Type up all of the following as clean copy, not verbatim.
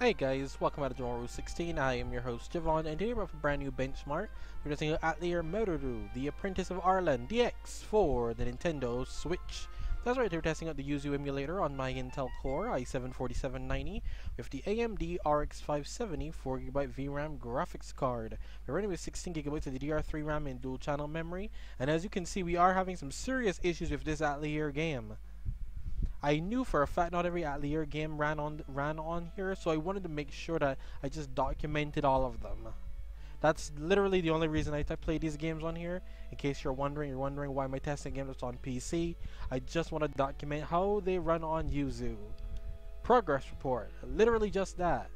Hey guys, welcome back to Meruru 16. I am your host Javon, and today we're up a brand new benchmark. We're testing out Atelier Meruru, The Apprentice of Arland DX for the Nintendo Switch. That's right, we're testing out the YUZU emulator on my Intel Core i7-4790 with the AMD RX-570 4GB VRAM graphics card. We're running with 16GB of the DDR3 RAM and dual channel memory, and as you can see, we are having some serious issues with this Atelier game. I knew for a fact not every Atelier game ran on here, so I wanted to make sure that I just documented all of them. That's literally the only reason I play these games on here. In case you're wondering why am I testing games that's on PC. I just want to document how they run on YUZU. Progress report, literally just that.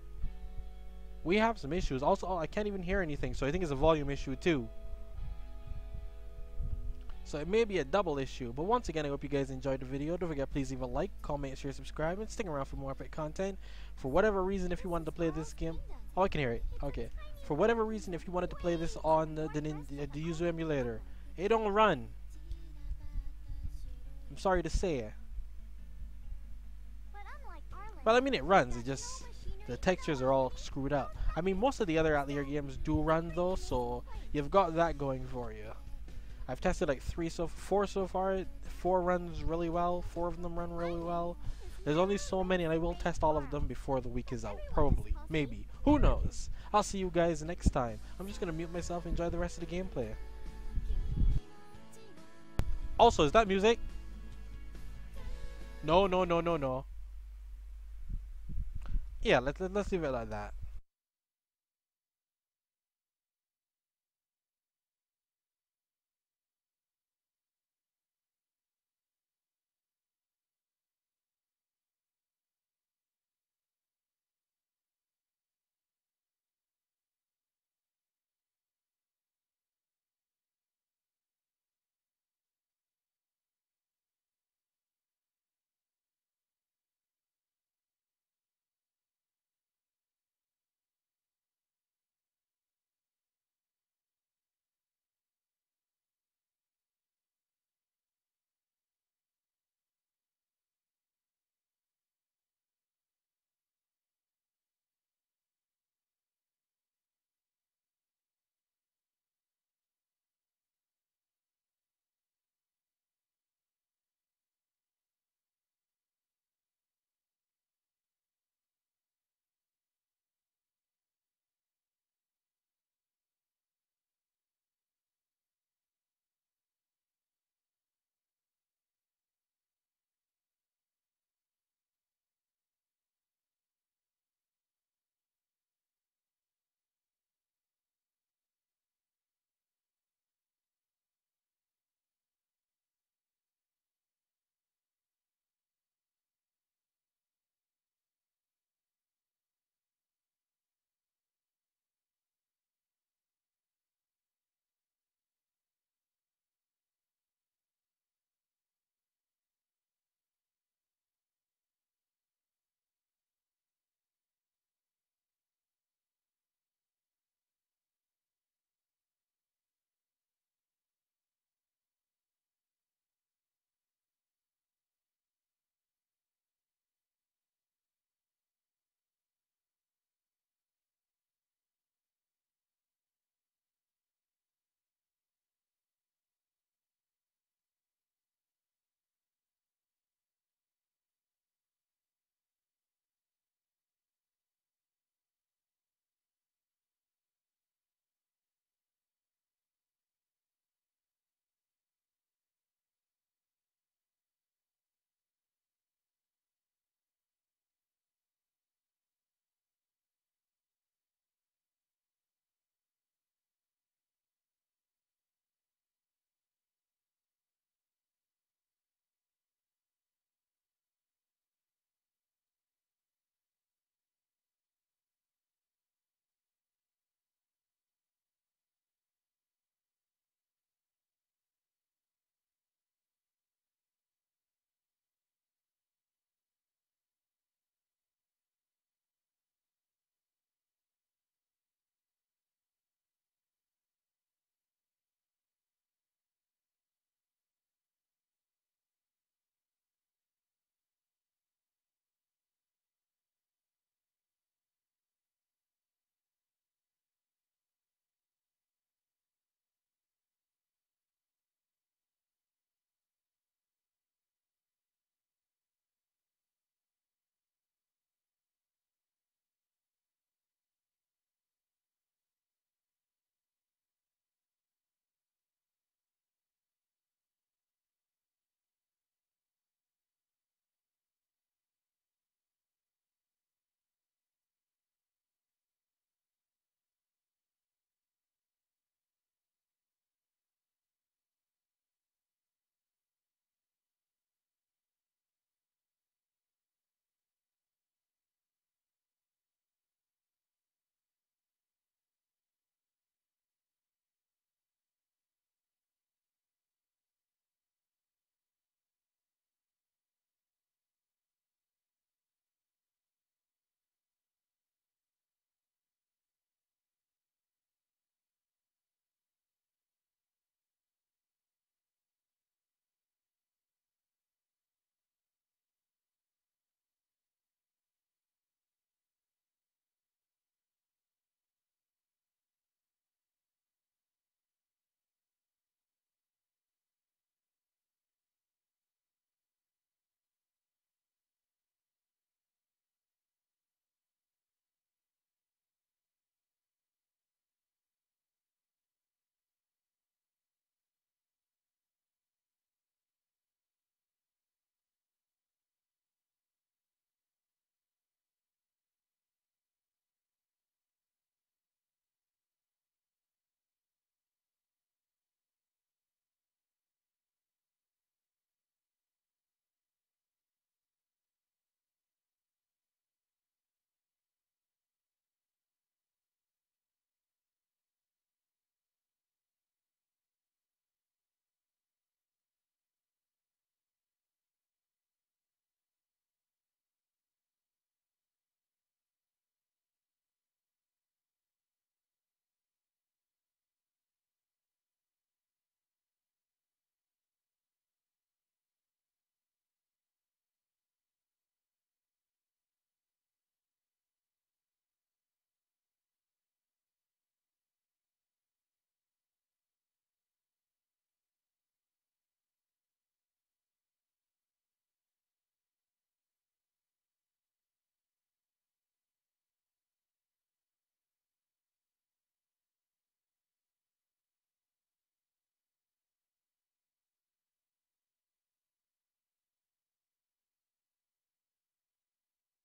We have some issues. Also, I can't even hear anything, so I think it's a volume issue too. So it may be a double issue, but once again, I hope you guys enjoyed the video. Don't forget, please leave a like, comment, share, subscribe, and stick around for more epic content. For whatever reason, if you wanted to play this game, oh, I can hear it. Okay. For whatever reason, if you wanted to play this on the YUZU emulator, it don't run. I'm sorry to say. Well, I mean, it runs. It just the textures are all screwed up. I mean, most of the other Atelier games do run though, so you've got that going for you. I've tested like four so far. 4 runs really well. 4 of them run really well. There's only so many, and I will test all of them before the week is out. Probably. Maybe. Who knows? I'll see you guys next time. I'm just gonna mute myself and enjoy the rest of the gameplay. Also, is that music? No. Yeah, let's leave it like that.